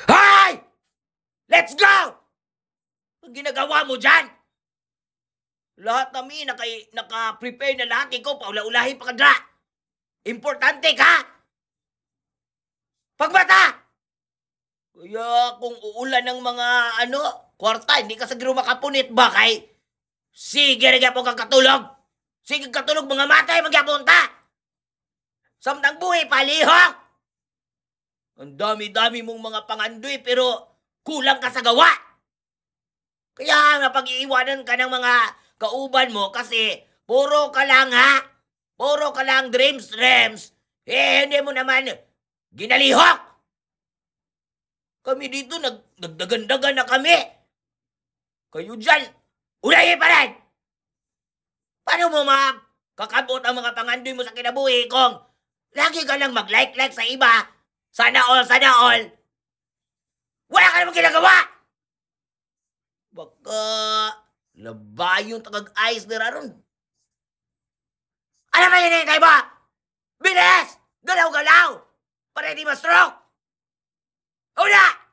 Hoy! Let's go! Ang ginagawa mo dyan? Lahat namin naka-prepare na lahat. Ikaw, paula-ulahin pa ka dra. Importante ka! Pagbata! Kaya kung uulan ng mga kwarta, hindi ka sa giro makapunit ba kay? Sige, nagyapon kang katulog. Sige, katulog mga matay, magyapon ta. Samtang buhay, palihok! Ang dami-dami mong mga pangandoy pero kulang ka sa gawa. Kaya napag-iiwanan ka ng mga kauban mo kasi puro ka lang ha. Puro ka lang dreams. Hindi mo naman ginalihok. Kami dito nagdagandagan na kami. Kayo dyan, ulayin pa rin. Paano mo kakabot ang mga pangandoy mo sa kinabuhi kung lagi ka lang mag-like sa iba? Sana all. Wala ka namang ginagawa! Baka labay yung tagag-ayos na raron. Ano ba hinihintay mo? Bilis! Galaw-galaw! Para hindi ma-stroke! Una!